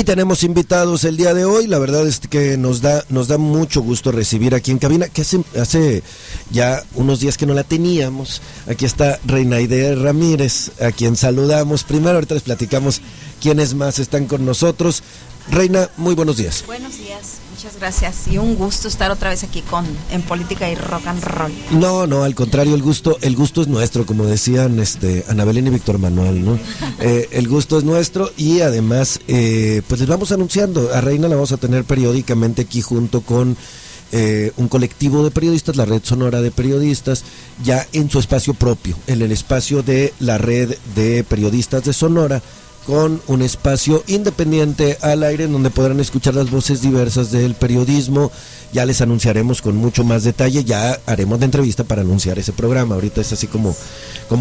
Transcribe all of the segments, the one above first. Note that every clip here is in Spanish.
Y tenemos invitados el día de hoy. La verdad es que nos da mucho gusto recibir aquí en cabina, que hace ya unos días que no la teníamos. Aquí está Reinaide Ramírez, a quien saludamos. Primero, ahorita les platicamos quiénes más están con nosotros. Reina, muy buenos días. Buenos días, muchas gracias. Y un gusto estar otra vez aquí en Política y Rock and Roll. No, al contrario, el gusto es nuestro, como decían Ana Belén y Víctor Manuel, ¿no? El gusto es nuestro y además, pues les vamos anunciando. A Reina la vamos a tener periódicamente aquí junto con un colectivo de periodistas, la Red Sonora de Periodistas, ya en su espacio propio, en el espacio de la Red de Periodistas de Sonora, con un espacio independiente al aire en donde podrán escuchar las voces diversas del periodismo. Ya les anunciaremos con mucho más detalle, ya haremos la entrevista para anunciar ese programa. Ahorita es así como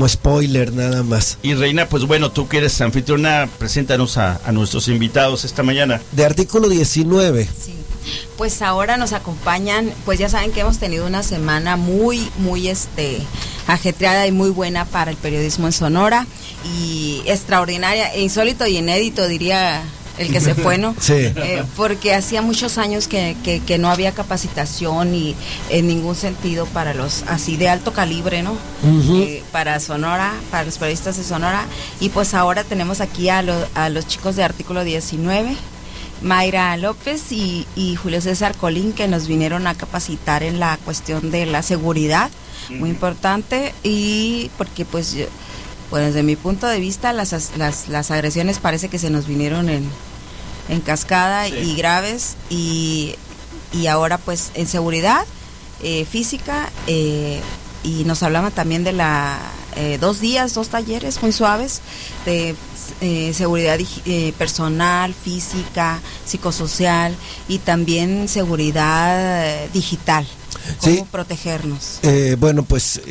spoiler nada más. Y Reina, pues bueno, tú que eres anfitriona, preséntanos a nuestros invitados esta mañana. De Artículo 19. Sí, pues ahora nos acompañan, pues ya saben que hemos tenido una semana muy ajetreada y muy buena para el periodismo en Sonora, y extraordinaria, e insólito y inédito, diría el que se fue, ¿no? Sí. Porque hacía muchos años que no había capacitación y en ningún sentido para los así de alto calibre, ¿no? Uh-huh. Para Sonora, para los periodistas de Sonora, y pues ahora tenemos aquí a los chicos de Artículo 19, Mayra López y Julio César Colín, que nos vinieron a capacitar en la cuestión de la seguridad, muy importante, y porque pues desde mi punto de vista las agresiones parece que se nos vinieron en cascada, sí, y graves, y ahora pues en seguridad física, y nos hablaban también de 2 talleres muy suaves de seguridad personal, física, psicosocial, y también seguridad digital. ¿Cómo sí protegernos? Bueno, pues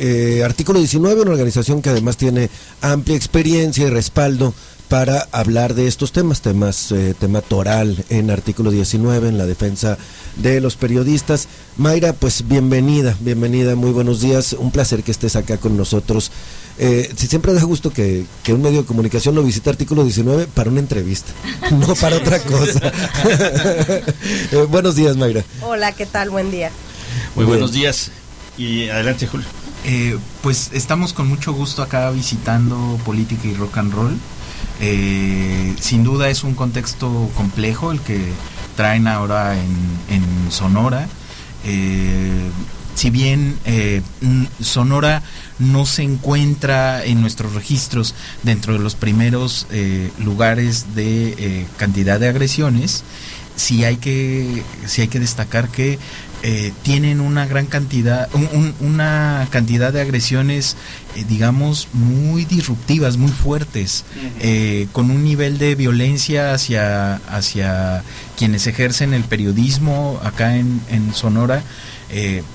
Artículo 19, una organización que además tiene amplia experiencia y respaldo para hablar de estos temas tema toral en Artículo 19, en la defensa de los periodistas. Mayra, pues bienvenida, muy buenos días, un placer que estés acá con nosotros. Siempre da gusto que un medio de comunicación lo visite Artículo 19 para una entrevista, no para otra cosa. Buenos días, Mayra. Hola, ¿qué tal? Buen día. Muy buenos días, y adelante, Julio. Pues estamos con mucho gusto acá visitando Política y Rock and Roll. Sin duda es un contexto complejo el que traen ahora en Sonora. Si bien Sonora no se encuentra en nuestros registros dentro de los primeros lugares de cantidad de agresiones, sí hay que destacar que tienen una gran cantidad, una cantidad de agresiones, digamos, muy disruptivas, muy fuertes, con un nivel de violencia hacia quienes ejercen el periodismo acá en Sonora,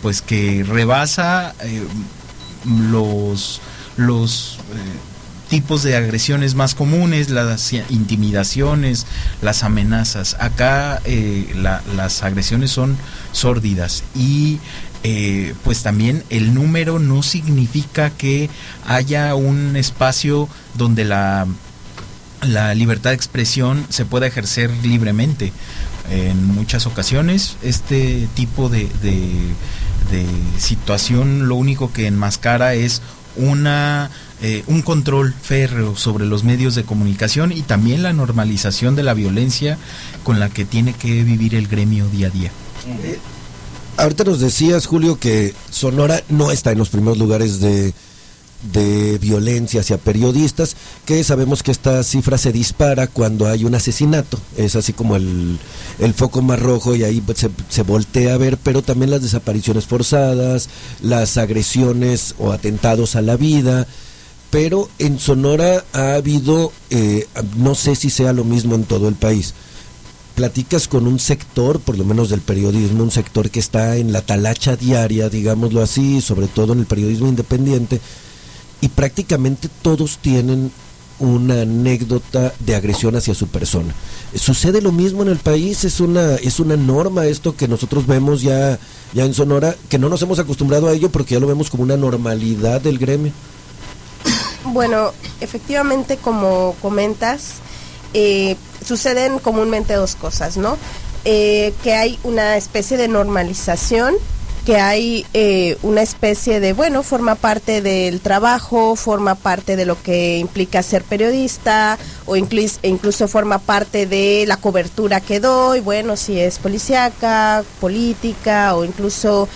pues que rebasa los tipos de agresiones más comunes, las intimidaciones, las amenazas. Acá las agresiones son sórdidas, y pues también el número no significa que haya un espacio donde la libertad de expresión se pueda ejercer libremente. En muchas ocasiones este tipo de situación lo único que enmascara es un control férreo sobre los medios de comunicación, y también la normalización de la violencia con la que tiene que vivir el gremio día a día. Ahorita nos decías, Julio, que Sonora no está en los primeros lugares de violencia hacia periodistas, que sabemos que esta cifra se dispara cuando hay un asesinato, es así como el foco más rojo, y ahí se voltea a ver, pero también las desapariciones forzadas, las agresiones o atentados a la vida. Pero en Sonora ha habido, no sé si sea lo mismo en todo el país, platicas con un sector, por lo menos del periodismo, un sector que está en la talacha diaria, digámoslo así, sobre todo en el periodismo independiente, y prácticamente todos tienen una anécdota de agresión hacia su persona. ¿Sucede lo mismo en el país? ¿Es una norma esto que nosotros vemos ya en Sonora, que no nos hemos acostumbrado a ello porque ya lo vemos como una normalidad del gremio? Bueno, efectivamente, como comentas, suceden comúnmente dos cosas, ¿no? Que hay una especie de normalización, que hay una especie de, bueno, forma parte del trabajo, forma parte de lo que implica ser periodista, o incluso forma parte de la cobertura que doy, bueno, si es policíaca, política, o incluso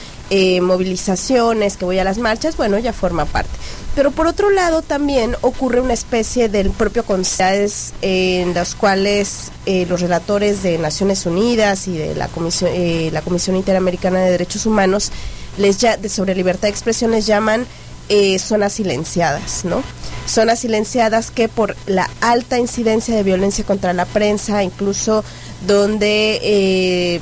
movilizaciones, que voy a las marchas, bueno, ya forma parte. Pero por otro lado también ocurre una especie del propio consenso en los cuales los relatores de Naciones Unidas y de la Comisión Interamericana de Derechos Humanos sobre libertad de expresión les llaman zonas silenciadas, ¿no? Zonas silenciadas que por la alta incidencia de violencia contra la prensa, incluso donde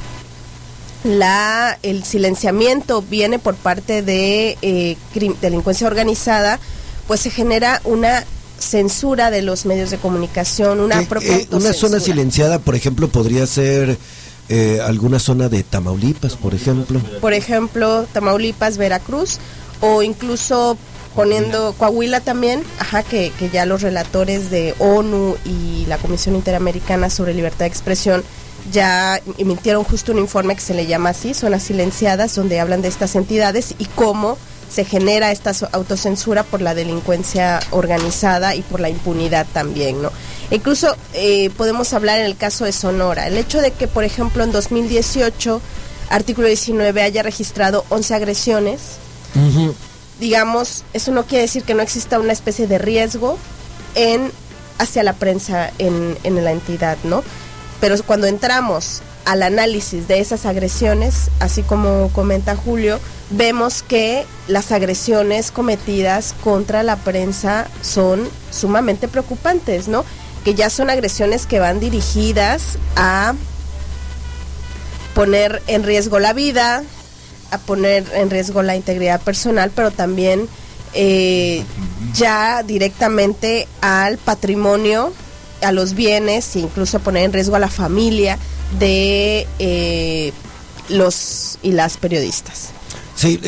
el silenciamiento viene por parte de delincuencia organizada, pues se genera una censura de los medios de comunicación, una zona silenciada, por ejemplo, podría ser alguna zona de Tamaulipas, por ejemplo. Por ejemplo, Tamaulipas, Veracruz, o incluso poniendo Coahuila también, que ya los relatores de ONU y la Comisión Interamericana sobre Libertad de Expresión ya emitieron justo un informe que se le llama así, zonas silenciadas, donde hablan de estas entidades y cómo se genera esta autocensura por la delincuencia organizada y por la impunidad también, ¿no? Incluso podemos hablar en el caso de Sonora, el hecho de que, por ejemplo, en 2018, artículo 19 haya registrado 11 agresiones, digamos, eso no quiere decir que no exista una especie de riesgo hacia la prensa en la entidad, ¿no? Pero cuando entramos al análisis de esas agresiones, así como comenta Julio, vemos que las agresiones cometidas contra la prensa son sumamente preocupantes, ¿no? Que ya son agresiones que van dirigidas a poner en riesgo la vida, a poner en riesgo la integridad personal, pero también ya directamente al patrimonio, a los bienes e incluso poner en riesgo a la familia de los y las periodistas. Sí,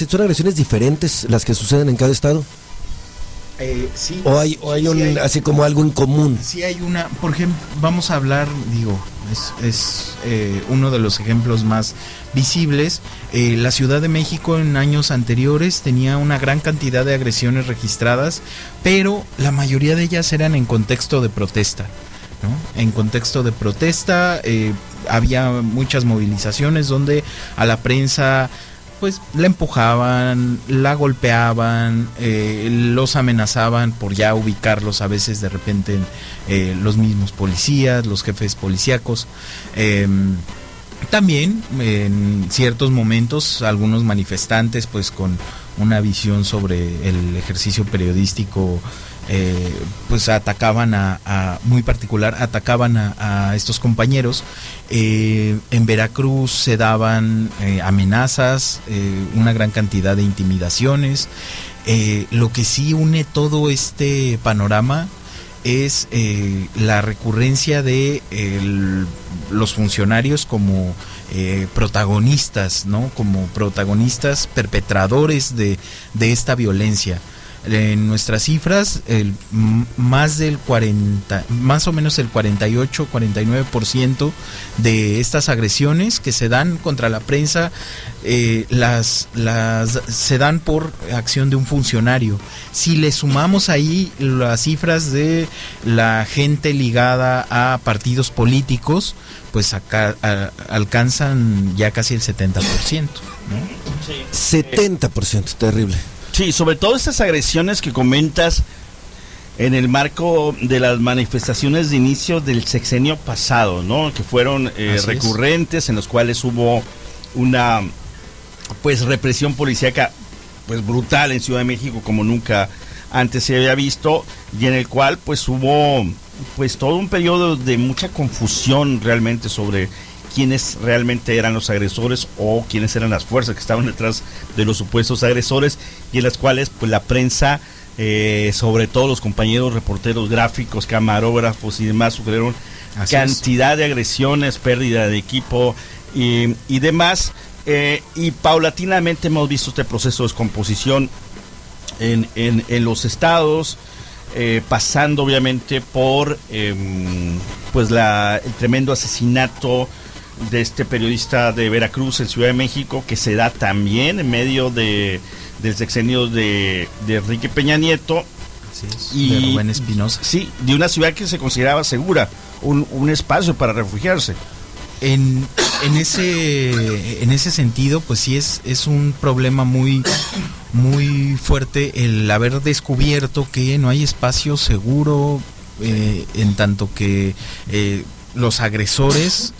¿son agresiones diferentes las que suceden en cada estado? Sí. ¿O hay así como algo en común? Sí hay una, por ejemplo, vamos a hablar, es uno de los ejemplos más visibles. La Ciudad de México en años anteriores tenía una gran cantidad de agresiones registradas, pero la mayoría de ellas eran en contexto de protesta, ¿no? En contexto de protesta había muchas movilizaciones donde a la prensa pues la empujaban, la golpeaban, los amenazaban por ya ubicarlos a veces de repente en los mismos policías, los jefes policíacos. También en ciertos momentos algunos manifestantes pues con una visión sobre el ejercicio periodístico pues atacaban muy particular, atacaban a estos compañeros. En Veracruz se daban amenazas, una gran cantidad de intimidaciones. Lo que sí une todo este panorama es la recurrencia de los funcionarios como protagonistas, ¿no? Como protagonistas perpetradores de esta violencia. En nuestras cifras, más o menos el 48-49% de estas agresiones que se dan contra la prensa se dan por acción de un funcionario. Si le sumamos ahí las cifras de la gente ligada a partidos políticos, pues acá alcanzan ya casi el 70%, ¿no? Sí. 70%, terrible. Sí, sobre todo estas agresiones que comentas en el marco de las manifestaciones de inicio del sexenio pasado, ¿no? Que fueron recurrentes, en los cuales hubo una pues represión policíaca pues brutal en Ciudad de México como nunca antes se había visto, y en el cual pues hubo pues todo un periodo de mucha confusión realmente sobre quiénes realmente eran los agresores o quiénes eran las fuerzas que estaban detrás de los supuestos agresores, y en las cuales pues la prensa, sobre todo los compañeros reporteros gráficos, camarógrafos y demás, sufrieron cantidad de agresiones, pérdida de equipo y demás, y paulatinamente hemos visto este proceso de descomposición en los estados. pasando obviamente por pues el tremendo asesinato de este periodista de Veracruz en Ciudad de México, que se da también en medio del sexenio de Enrique Peña Nieto. Así es, de Rubén Espinosa. Sí, de una ciudad que se consideraba segura, un espacio para refugiarse. En ese sentido, pues sí es un problema muy fuerte el haber descubierto que no hay espacio seguro, en tanto que los agresores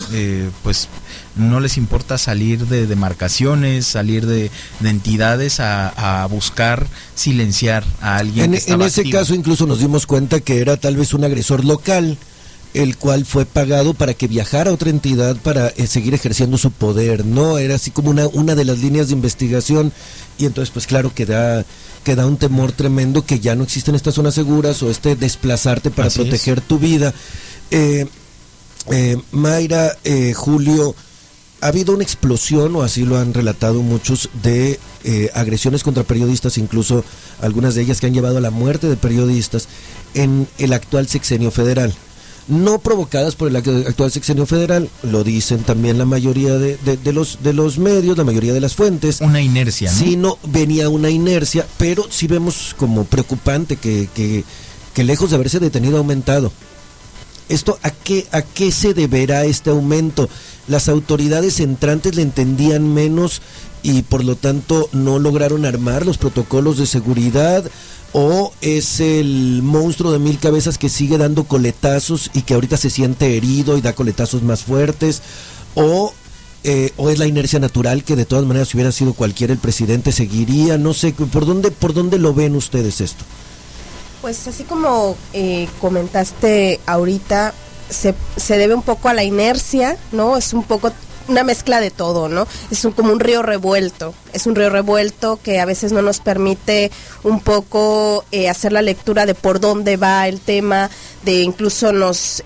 pues no les importa salir de demarcaciones, salir de entidades a buscar silenciar a alguien que estaba en ese activo. caso incluso nos dimos cuenta que era tal vez un agresor local, el cual fue pagado para que viajara a otra entidad para seguir ejerciendo su poder, ¿no? Era así como una de las líneas de investigación, y entonces pues claro que da un temor tremendo que ya no existen estas zonas seguras o desplazarte para Así proteger tu vida. Mayra, Julio, ha habido una explosión, o así lo han relatado muchos, de agresiones contra periodistas, incluso algunas de ellas que han llevado a la muerte de periodistas en el actual sexenio federal. No provocadas por el actual sexenio federal, lo dicen también la mayoría de los medios, la mayoría de las fuentes. Una inercia, ¿no? Sí, no, venía una inercia, pero sí vemos como preocupante que lejos de haberse detenido ha aumentado. ¿Esto a qué se deberá este aumento? ¿Las autoridades entrantes le entendían menos y por lo tanto no lograron armar los protocolos de seguridad? ¿O es el monstruo de 1000 cabezas que sigue dando coletazos y que ahorita se siente herido y da coletazos más fuertes? ¿O es la inercia natural que de todas maneras si hubiera sido cualquiera el presidente seguiría? No sé, ¿por dónde lo ven ustedes esto? Pues así como comentaste ahorita, se debe un poco a la inercia, ¿no? Es un poco una mezcla de todo, ¿no? Es como un río revuelto, que a veces no nos permite un poco hacer la lectura de por dónde va el tema, de incluso nos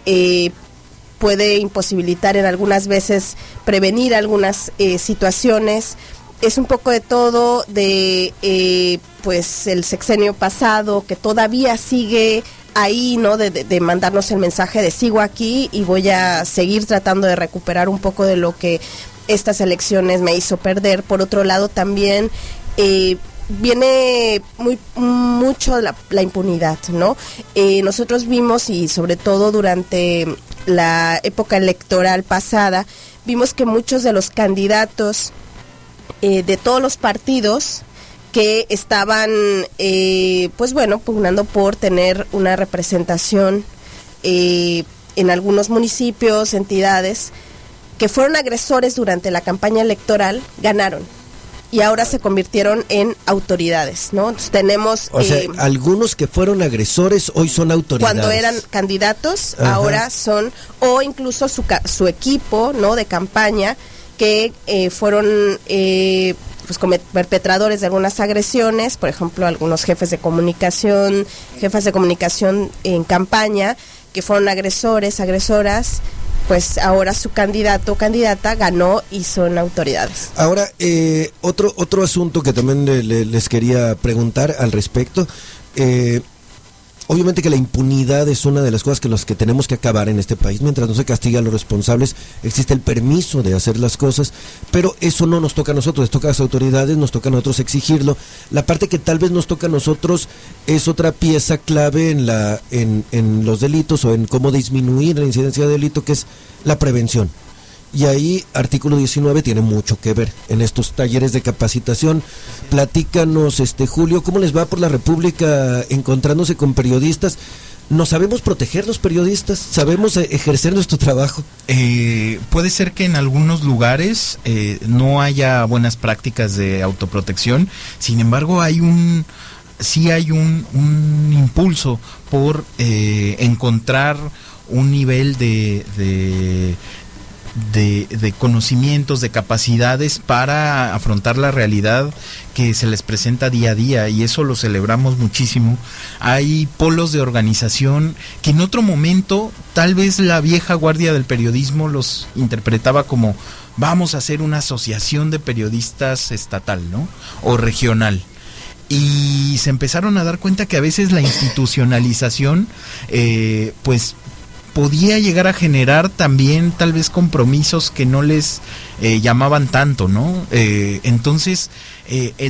puede imposibilitar en algunas veces prevenir algunas situaciones. Es un poco de todo, de pues el sexenio pasado que todavía sigue ahí, ¿no? De mandarnos el mensaje de sigo aquí y voy a seguir tratando de recuperar un poco de lo que estas elecciones me hizo perder. Por otro lado también viene mucho la impunidad, ¿no? Nosotros vimos, y sobre todo durante la época electoral pasada, vimos que muchos de los candidatos de todos los partidos que estaban pues bueno, pugnando por tener una representación en algunos municipios, entidades que fueron agresores durante la campaña electoral, ganaron y ahora se convirtieron en autoridades, ¿no? Entonces tenemos algunos que fueron agresores hoy son autoridades. Cuando eran candidatos, ajá, ahora son, o incluso su equipo, ¿no? De campaña, que fueron pues perpetradores de algunas agresiones, por ejemplo, algunos jefas de comunicación en campaña, que fueron agresoras, pues ahora su candidato o candidata ganó y son autoridades. Ahora, otro asunto que también les quería preguntar al respecto, obviamente que la impunidad es una de las cosas con las que tenemos que acabar en este país. Mientras no se castiga a los responsables, existe el permiso de hacer las cosas, pero eso no nos toca a nosotros, les toca a las autoridades, nos toca a nosotros exigirlo. La parte que tal vez nos toca a nosotros es otra pieza clave en los delitos o en cómo disminuir la incidencia de delito, que es la prevención. Y ahí artículo 19 tiene mucho que ver en estos talleres de capacitación. Platícanos, Julio, ¿cómo les va por la República encontrándose con periodistas? ¿Nos sabemos proteger los periodistas? ¿Sabemos ejercer nuestro trabajo? Puede ser que en algunos lugares no haya buenas prácticas de autoprotección, sin embargo hay un impulso por encontrar un nivel de conocimientos, de capacidades para afrontar la realidad que se les presenta día a día, y eso lo celebramos muchísimo. Hay polos de organización que en otro momento tal vez la vieja guardia del periodismo los interpretaba como vamos a hacer una asociación de periodistas estatal, ¿no? O regional. y se empezaron a dar cuenta que a veces la institucionalización pues podía llegar a generar también tal vez compromisos que no les llamaban tanto, ¿no? Entonces,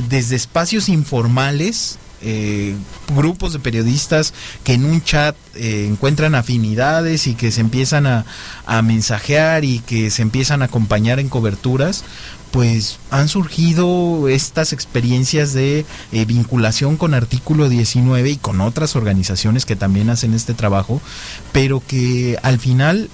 desde espacios informales, grupos de periodistas que en un chat encuentran afinidades y que se empiezan a mensajear y que se empiezan a acompañar en coberturas, pues han surgido estas experiencias de vinculación con Artículo 19 y con otras organizaciones que también hacen este trabajo, pero que al final,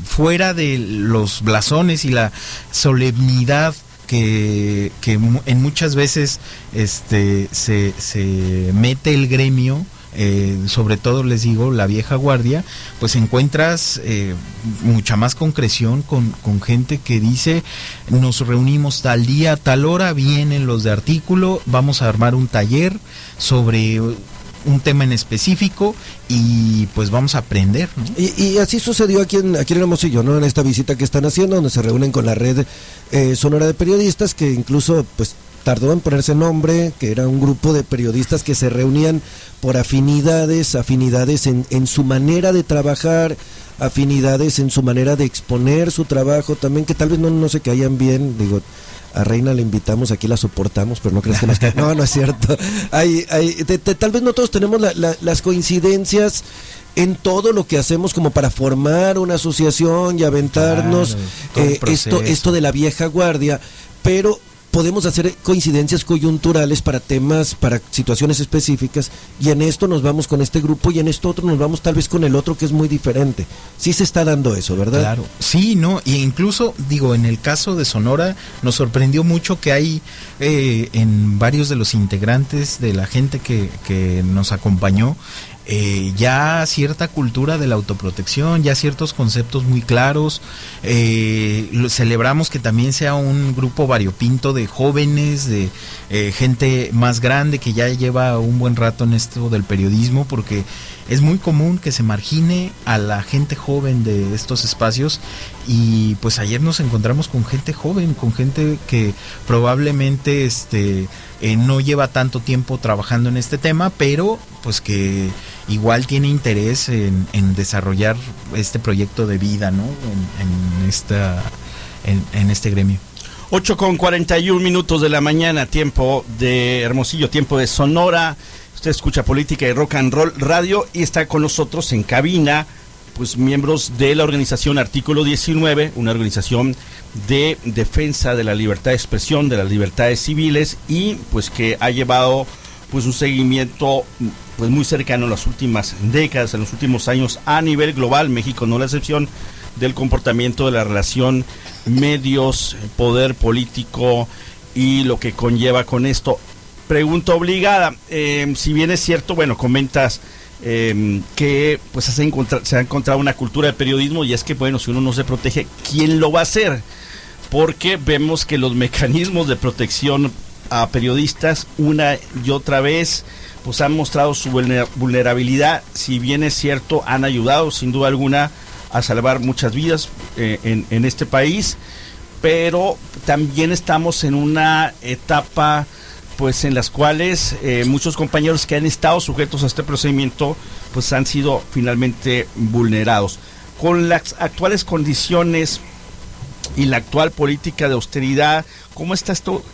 fuera de los blasones y la solemnidad que en muchas veces se mete el gremio, sobre todo les digo la vieja guardia, pues encuentras mucha más concreción con gente que dice: nos reunimos tal día, tal hora, vienen los de Artículo, vamos a armar un taller sobre un tema en específico y pues vamos a aprender, ¿no? Y así sucedió aquí en Hermosillo, ¿no? En esta visita que están haciendo, donde se reúnen con la red sonora de periodistas, que incluso pues tardó en ponerse nombre, que era un grupo de periodistas que se reunían por afinidades en su manera de trabajar, afinidades en su manera de exponer su trabajo también, que tal vez no se caían bien. Digo, a Reina le invitamos, aquí la soportamos, pero no crees que nos cae. No es cierto. Tal vez no todos tenemos las coincidencias en todo lo que hacemos como para formar una asociación y aventarnos esto de la vieja guardia, pero podemos hacer coincidencias coyunturales para temas, para situaciones específicas, y en esto nos vamos con este grupo y en esto otro nos vamos tal vez con el otro, que es muy diferente. Sí se está dando eso, ¿verdad? Claro, sí, ¿no? E incluso, digo, en el caso de Sonora nos sorprendió mucho que hay en varios de los integrantes de la gente que nos acompañó, ya cierta cultura de la autoprotección, ya ciertos conceptos muy claros. Celebramos que también sea un grupo variopinto de jóvenes, de gente más grande que ya lleva un buen rato en esto del periodismo, porque es muy común que se margine a la gente joven de estos espacios, y pues ayer nos encontramos con gente joven, con gente que probablemente no lleva tanto tiempo trabajando en este tema, pero pues que igual tiene interés en desarrollar este proyecto de vida, ¿no? En este gremio. 8:41 de la mañana, tiempo de Hermosillo, tiempo de Sonora. Usted escucha Política y Rock and Roll Radio, y está con nosotros en cabina pues miembros de la organización Artículo 19, una organización de defensa de la libertad de expresión, de las libertades civiles, y pues que ha llevado pues un seguimiento pues muy cercano en las últimas décadas, en los últimos años a nivel global, México no la excepción, del comportamiento de la relación medios, poder político y lo que conlleva con esto. Pregunta obligada, si bien es cierto, bueno, comentas que pues se ha encontrado una cultura de periodismo, y es que bueno, si uno no se protege, ¿quién lo va a hacer? Porque vemos que los mecanismos de protección a periodistas una y otra vez pues han mostrado su vulnerabilidad. Si bien es cierto, han ayudado sin duda alguna a salvar muchas vidas en este país, pero también estamos en una etapa pues en las cuales muchos compañeros que han estado sujetos a este procedimiento pues han sido finalmente vulnerados. Con las actuales condiciones y la actual política de austeridad, ¿cómo está esto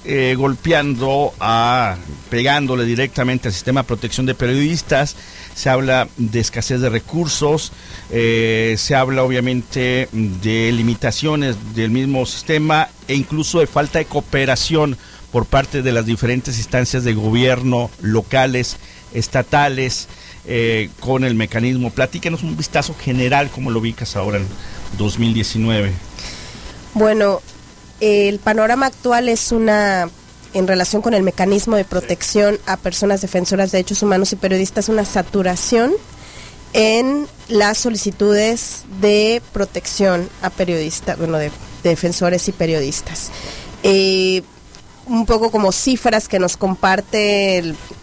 pegándole directamente al sistema de protección de periodistas? Se habla de escasez de recursos, se habla obviamente de limitaciones del mismo sistema e incluso de falta de cooperación por parte de las diferentes instancias de gobierno locales, estatales, con el mecanismo. Platícanos un vistazo general, ¿cómo lo ubicas ahora en 2019? Bueno, el panorama actual es en relación con el mecanismo de protección a personas defensoras de derechos humanos y periodistas, una saturación en las solicitudes de protección a periodistas, de defensores y periodistas. Un poco como cifras que nos comparte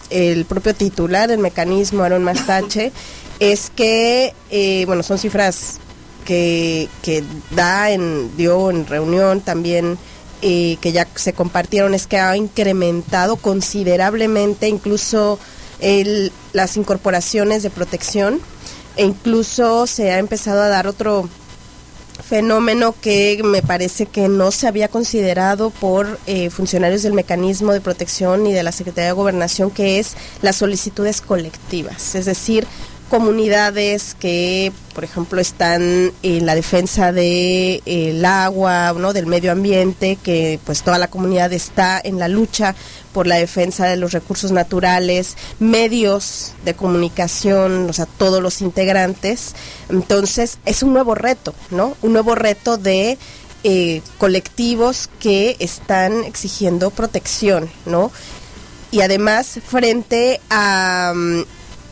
el propio titular del mecanismo, Aaron Mastache, es que, son cifras que dio en reunión también que ya se compartieron es que ha incrementado considerablemente incluso las incorporaciones de protección, e incluso se ha empezado a dar otro fenómeno que me parece que no se había considerado por funcionarios del mecanismo de protección y de la Secretaría de Gobernación, que es las solicitudes colectivas, es decir, comunidades que, por ejemplo, están en la defensa de el agua, ¿no?, del medio ambiente, que pues toda la comunidad está en la lucha por la defensa de los recursos naturales, medios de comunicación, o sea, todos los integrantes. Entonces, es un nuevo reto, ¿no? Un nuevo reto de colectivos que están exigiendo protección, ¿no? Y además, frente a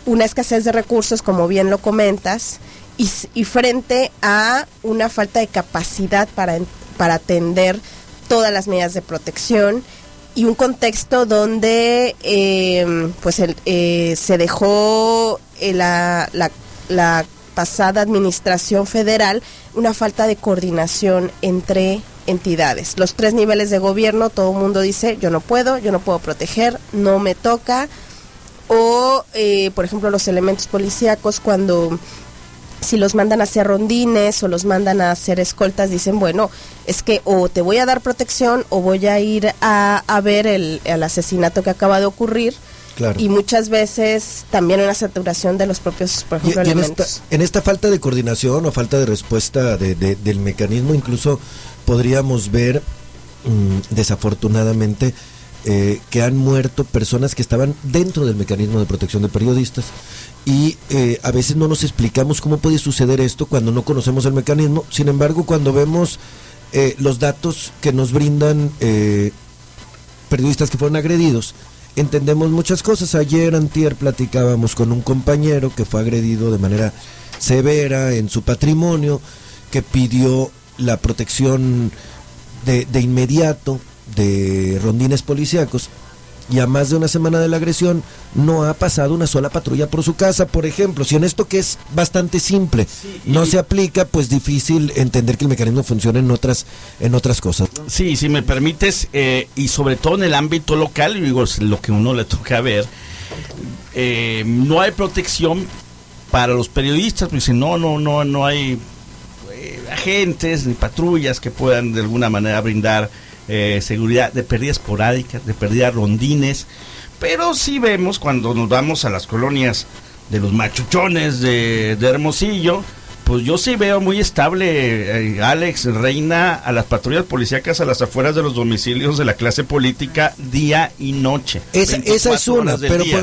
una escasez de recursos, como bien lo comentas, y frente a una falta de capacidad para atender todas las medidas de protección, y un contexto donde se dejó la pasada administración federal una falta de coordinación entre entidades. Los 3 niveles de gobierno, todo el mundo dice, yo no puedo proteger, no me toca. O, por ejemplo, los elementos policíacos, cuando si los mandan a hacer rondines o los mandan a hacer escoltas, dicen, bueno, es que o te voy a dar protección o voy a ir a ver el asesinato que acaba de ocurrir. Claro. Y muchas veces también una saturación de los propios, por ejemplo, elementos. En esta falta de coordinación o falta de respuesta del mecanismo, incluso podríamos ver, desafortunadamente, que han muerto personas que estaban dentro del mecanismo de protección de periodistas, y a veces no nos explicamos cómo puede suceder esto cuando no conocemos el mecanismo. Sin embargo, cuando vemos los datos que nos brindan periodistas que fueron agredidos, entendemos muchas cosas. Antier platicábamos con un compañero que fue agredido de manera severa en su patrimonio, que pidió la protección de inmediato de rondines policíacos, y a más de una semana de la agresión no ha pasado una sola patrulla por su casa, por ejemplo. Si en esto, que es bastante simple, no se aplica, pues difícil entender que el mecanismo funciona en otras cosas, ¿no? Sí, si me permites, y sobre todo en el ámbito local, digo, lo que uno le toca ver, no hay protección para los periodistas, pues no hay agentes ni patrullas que puedan de alguna manera brindar seguridad, de pérdida esporádica, de pérdida rondines. Pero sí vemos, cuando nos vamos a las colonias de los machuchones de Hermosillo, pues yo sí veo muy estable, Alex, Reina, a las patrullas policíacas a las afueras de los domicilios de la clase política día y noche. Esa es una,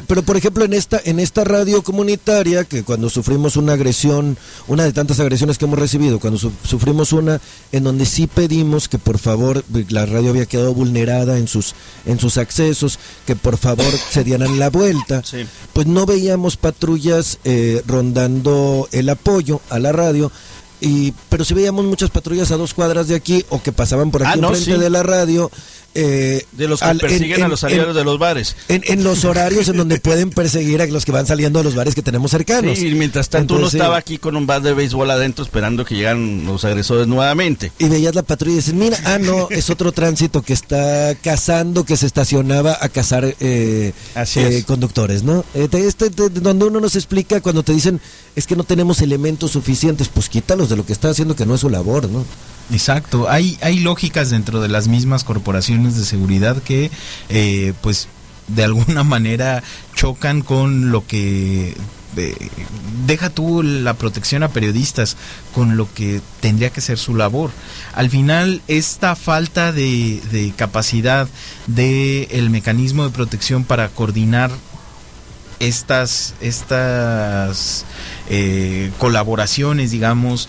pero por ejemplo en esta radio comunitaria, que cuando sufrimos una agresión, una de tantas agresiones que hemos recibido, cuando sufrimos una en donde sí pedimos que por favor, la radio había quedado vulnerada en sus accesos, que por favor se dieran la vuelta, sí. Pues no veíamos patrullas rondando el apoyo a la radio, pero sí veíamos muchas patrullas a 2 cuadras de aquí, o que pasaban por aquí enfrente de la radio, de los que persiguen a los aliados de los bares. En los horarios en donde pueden perseguir a los que van saliendo de los bares que tenemos cercanos. Sí, y mientras tanto uno estaba aquí con un bat de béisbol adentro esperando que llegaran los agresores nuevamente. Y veías la patrulla y dices, mira, no, es otro tránsito que está cazando, que se estacionaba a cazar conductores, ¿no? Donde uno nos explica, cuando te dicen, es que no tenemos elementos suficientes, pues quítalos de lo que está haciendo, que no es su labor, ¿no? Exacto, hay lógicas dentro de las mismas corporaciones de seguridad que pues de alguna manera chocan con lo que deja tú la protección a periodistas, con lo que tendría que ser su labor. Al final, esta falta de capacidad del mecanismo de protección para coordinar estas colaboraciones, digamos,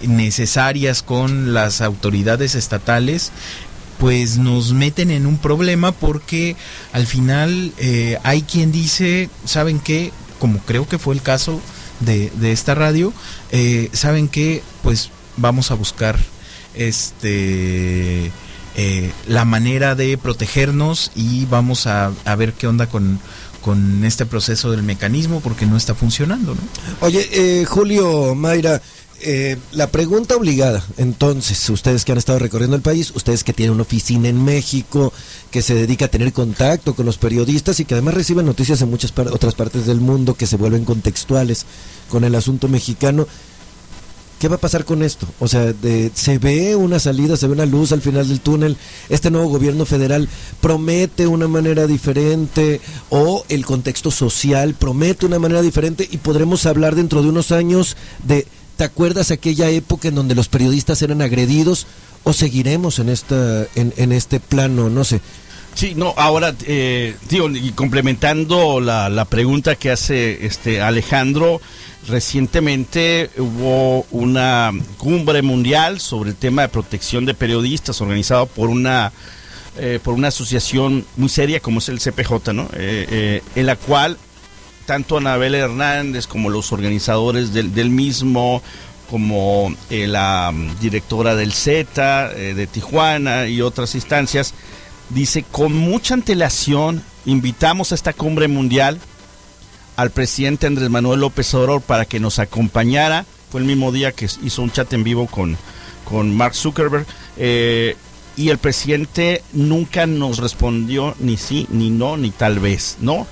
necesarias con las autoridades estatales, pues nos meten en un problema, porque al final hay quien dice, ¿saben qué? Como creo que fue el caso de esta radio, ¿saben qué? Pues vamos a buscar la manera de protegernos y vamos a ver qué onda con este proceso del mecanismo, porque no está funcionando, ¿no? Oye, Julio, Mayra, la pregunta obligada, entonces, ustedes que han estado recorriendo el país, ustedes que tienen una oficina en México, que se dedica a tener contacto con los periodistas y que además reciben noticias en muchas otras partes del mundo que se vuelven contextuales con el asunto mexicano, ¿qué va a pasar con esto? O sea, ¿se ve una salida, se ve una luz al final del túnel? ¿Este nuevo gobierno federal promete una manera diferente o el contexto social promete una manera diferente y podremos hablar dentro de unos años de, ¿te acuerdas aquella época en donde los periodistas eran agredidos? ¿O seguiremos en este plano? No sé. Sí, no, ahora, y complementando la pregunta que hace Alejandro, recientemente hubo una cumbre mundial sobre el tema de protección de periodistas organizado por una asociación muy seria como es el CPJ, ¿no? En la cual tanto Anabel Hernández como los organizadores del mismo, como la directora del Z de Tijuana y otras instancias, dice, con mucha antelación invitamos a esta cumbre mundial al presidente Andrés Manuel López Obrador para que nos acompañara. Fue el mismo día que hizo un chat en vivo con Mark Zuckerberg, y el presidente nunca nos respondió ni sí, ni no, ni tal vez, ¿no?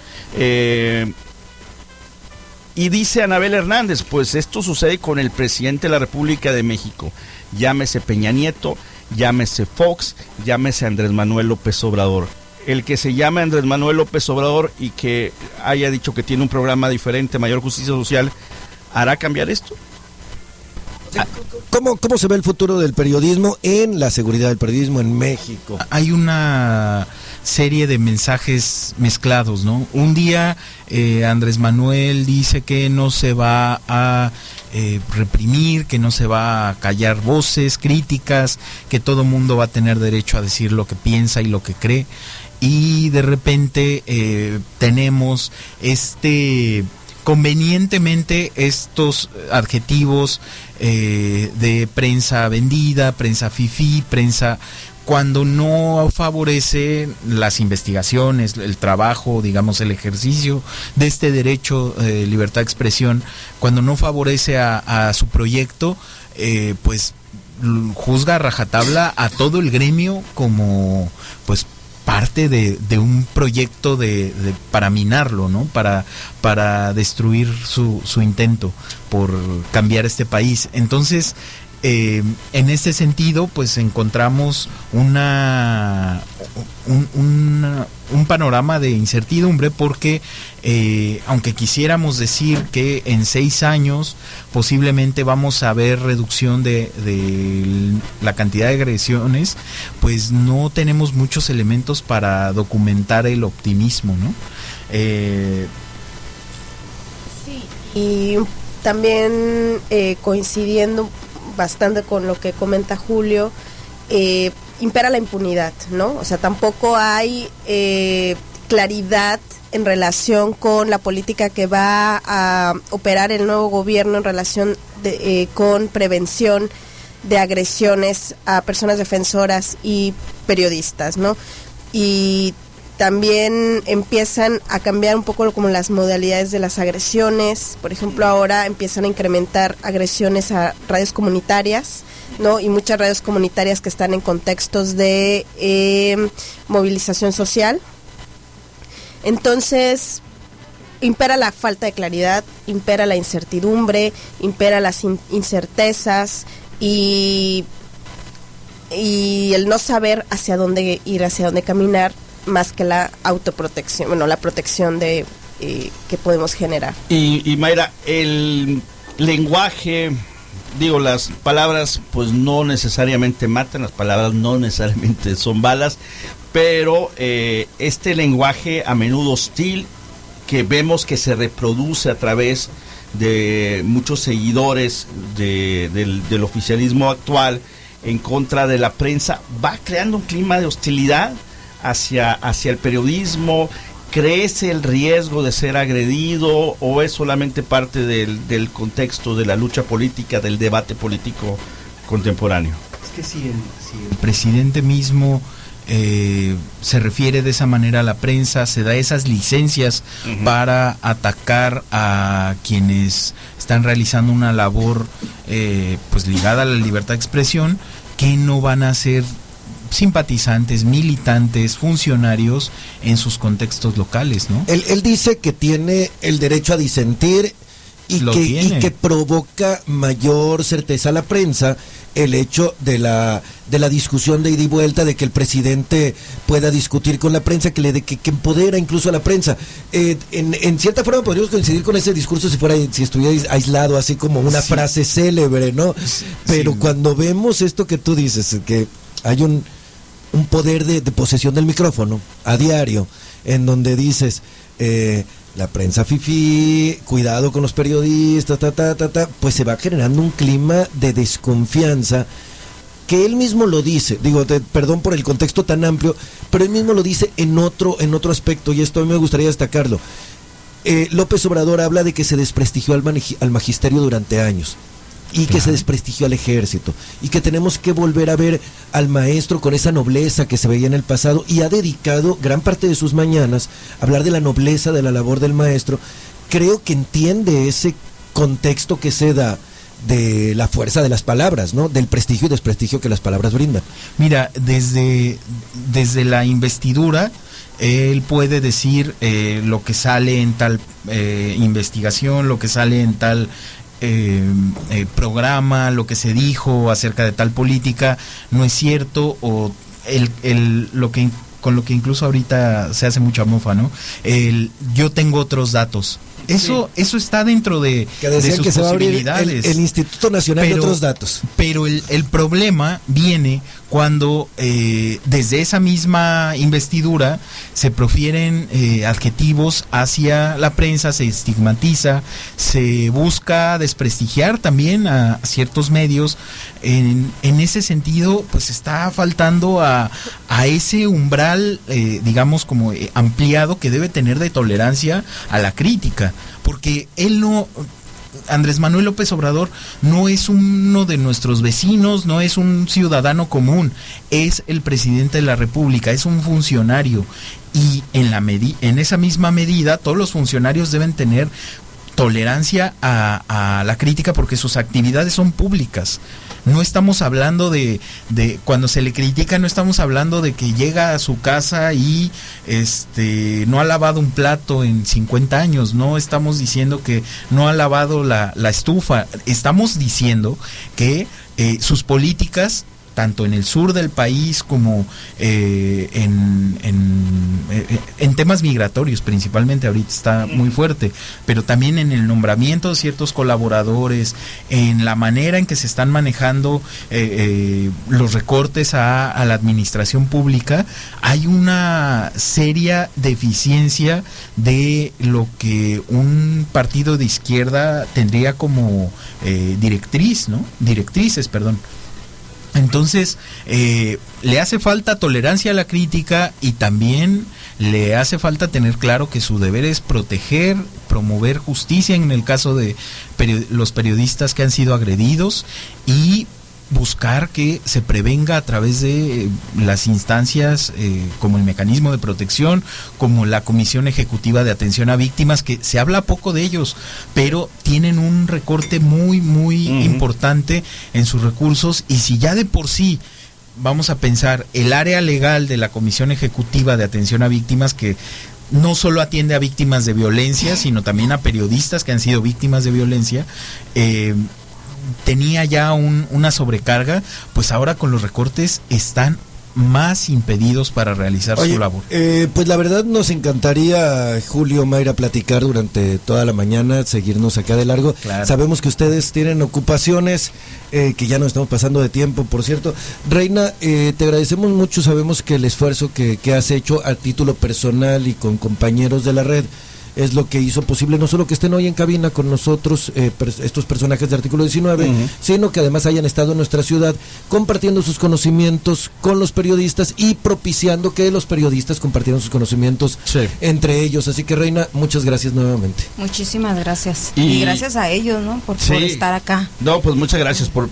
Y dice Anabel Hernández, pues esto sucede con el presidente de la República de México, llámese Peña Nieto, llámese Fox, llámese Andrés Manuel López Obrador. El que se llame Andrés Manuel López Obrador y que haya dicho que tiene un programa diferente, mayor justicia social, ¿hará cambiar esto? ¿Cómo se ve el futuro del periodismo en la seguridad del periodismo en México? Hay una serie de mensajes mezclados, ¿no? Un día Andrés Manuel dice que no se va a reprimir, que no se va a callar voces críticas, que todo mundo va a tener derecho a decir lo que piensa y lo que cree, y de repente tenemos convenientemente estos adjetivos de prensa vendida, prensa fifí, prensa, cuando no favorece las investigaciones, el trabajo, digamos, el ejercicio de este derecho de libertad de expresión, cuando no favorece a su proyecto, pues juzga a rajatabla a todo el gremio como, pues, parte de un proyecto para minarlo, ¿no? Para destruir su intento por cambiar este país. Entonces, en este sentido, pues encontramos un panorama de incertidumbre porque aunque quisiéramos decir que en 6 años posiblemente vamos a ver reducción de la cantidad de agresiones, pues no tenemos muchos elementos para documentar el optimismo, ¿no? Sí, y también coincidiendo bastante con lo que comenta Julio, impera la impunidad, ¿no? O sea, tampoco hay claridad en relación con la política que va a operar el nuevo gobierno en relación con prevención de agresiones a personas defensoras y periodistas, ¿no? Y también empiezan a cambiar un poco como las modalidades de las agresiones. Por ejemplo, ahora empiezan a incrementar agresiones a radios comunitarias, ¿no? Y muchas radios comunitarias que están en contextos de movilización social. Entonces, impera la falta de claridad, impera la incertidumbre, impera las incertezas y el no saber hacia dónde ir, hacia dónde caminar, más que la autoprotección, bueno, la protección que podemos generar. Y Mayra, el lenguaje, digo, las palabras pues no necesariamente matan, las palabras no necesariamente son balas, pero este lenguaje a menudo hostil que vemos que se reproduce a través de muchos seguidores del oficialismo actual en contra de la prensa, va creando un clima de hostilidad hacia el periodismo. ¿Crece el riesgo de ser agredido o es solamente parte del contexto de la lucha política, del debate político contemporáneo? Es que si el presidente mismo se refiere de esa manera a la prensa, se da esas licencias para atacar a quienes están realizando una labor pues ligada a la libertad de expresión, que no van a ser simpatizantes, militantes, funcionarios en sus contextos locales, ¿no? Él dice que tiene el derecho a disentir y que provoca mayor certeza a la prensa el hecho de la discusión de ida y vuelta, de que el presidente pueda discutir con la prensa, que empodera incluso a la prensa. En cierta forma podríamos coincidir con ese discurso si estuviera aislado, así como una frase célebre, ¿no? Pero cuando vemos esto que tú dices, que hay un poder de posesión del micrófono a diario, en donde dices, la prensa fifí, cuidado con los periodistas, pues se va generando un clima de desconfianza, que él mismo lo dice, perdón por el contexto tan amplio, pero él mismo lo dice en otro aspecto, y esto a mí me gustaría destacarlo. López Obrador habla de que se desprestigió al magisterio durante años, y que se desprestigió al ejército, y que tenemos que volver a ver al maestro con esa nobleza que se veía en el pasado, y ha dedicado gran parte de sus mañanas a hablar de la nobleza de la labor del maestro. Creo que entiende ese contexto que se da de la fuerza de las palabras, ¿no? Del prestigio y desprestigio que las palabras brindan. Mira, desde la investidura, él puede decir lo que sale en tal investigación, lo que sale en tal programa, lo que se dijo acerca de tal política no es cierto, o con lo que incluso ahorita se hace mucha mofa, ¿no? Yo tengo otros datos. Eso está dentro de sus que se posibilidades. Va a abrir el Instituto Nacional de Otros Datos. Pero el problema viene cuando desde esa misma investidura se profieren adjetivos hacia la prensa, se estigmatiza, se busca desprestigiar también a ciertos medios. En ese sentido, pues está faltando a ese umbral, digamos, como ampliado, que debe tener de tolerancia a la crítica, porque Andrés Manuel López Obrador no es uno de nuestros vecinos, no es un ciudadano común, es el presidente de la República, es un funcionario, y en esa misma medida todos los funcionarios deben tener tolerancia a la crítica, porque sus actividades son públicas. No estamos hablando de cuando se le critica, no estamos hablando de que llega a su casa y no ha lavado un plato en 50 años, no estamos diciendo que no ha lavado la estufa, estamos diciendo que sus políticas, tanto en el sur del país como en temas migratorios principalmente, ahorita está muy fuerte, pero también en el nombramiento de ciertos colaboradores, en la manera en que se están manejando los recortes a la administración pública, hay una seria deficiencia de lo que un partido de izquierda tendría como directrices. Entonces, le hace falta tolerancia a la crítica, y también le hace falta tener claro que su deber es proteger, promover justicia en el caso de los periodistas que han sido agredidos, y buscar que se prevenga a través de las instancias como el mecanismo de protección, como la Comisión Ejecutiva de Atención a Víctimas, que se habla poco de ellos, pero tienen un recorte muy, muy importante en sus recursos. Y si ya de por sí vamos a pensar el área legal de la Comisión Ejecutiva de Atención a Víctimas, que no solo atiende a víctimas de violencia, sino también a periodistas que han sido víctimas de violencia, tenía ya una sobrecarga, pues ahora con los recortes están más impedidos para realizar su labor. Pues la verdad nos encantaría, Julio, Mayra, platicar durante toda la mañana, seguirnos acá de largo. Claro. Sabemos que ustedes tienen ocupaciones, que ya nos estamos pasando de tiempo, por cierto. Reina, te agradecemos mucho, sabemos que el esfuerzo que has hecho a título personal y con compañeros de la red es lo que hizo posible no solo que estén hoy en cabina con nosotros estos personajes de Artículo 19, sino que además hayan estado en nuestra ciudad compartiendo sus conocimientos con los periodistas y propiciando que los periodistas compartieran sus conocimientos entre ellos. Así que, Reina, muchas gracias nuevamente. Muchísimas gracias. Y gracias a ellos, ¿no? Por estar acá. No, pues muchas gracias por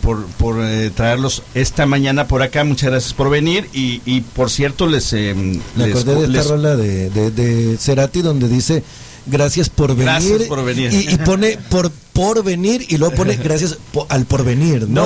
traerlos esta mañana por acá. Muchas gracias por venir. Y por cierto, me acordé de esta rola de Cerati donde dice gracias por venir. Gracias por venir. Y pone por venir y luego pone gracias al porvenir, ¿no?